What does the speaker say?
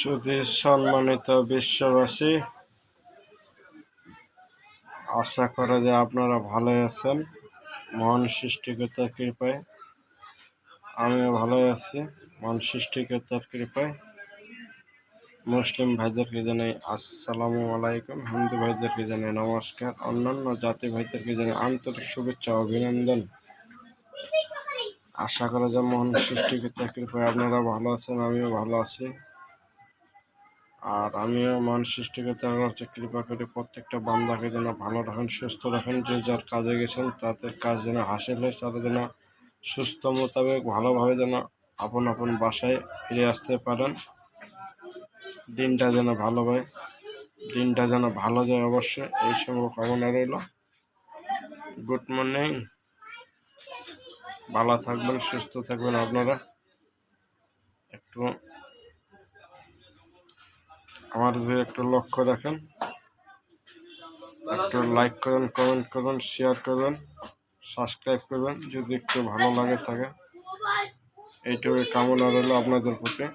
সুধী সম্মানিত বিশ্ববাসী, আশা করা যে আপনারা ভালো আছেন। মহান সৃষ্টিকর্তার কৃপায় আমিও ভালো আছি। মহান সৃষ্টিকর্তার কৃপায় মুসলিম ভাইদেরকে জানাই আসসালামু আলাইকুম, হিন্দু ভাইদেরকে জানাই নমস্কার, অন্যান্য জাতি ভাইদেরকে জানাই আন্তরিক শুভেচ্ছা অভিনন্দন। আশা করা যায় মহান সৃষ্টিকর্তার কৃপায় আপনারা ভালো আছেন, আমিও ভালো আছি। আর আমিও মহান সৃষ্টিকর্তার কাছে কৃপা করে প্রত্যেকটা বান্দাকে যেন ভালো রাখেন, সুস্থ রাখেন। যে যার কাজে গেছেন তাদের কাজ যেন হাসিল হয়, তারা যেন সুস্থ মোতাবেক ভালোভাবে যেন আপন আপন বাসায় ফিরে আসতে পারেন। দিনটা যেন ভালো হয়, দিনটা যেন ভালো যায় অবশ্যই এই সময় কামনা রইল। গুড মর্নিং, ভালো থাকবেন, সুস্থ থাকবেন। আপনারা একটু আমার দিকে একটু লক্ষ্য রাখেন, একটু লাইক করবেন, কমেন্ট করবেন, শেয়ার করবেন, সাবস্ক্রাইব করবেন যদি একটু ভালো লাগে থাকে। এইটুকু কামনা রইল আপনাদের প্রতি।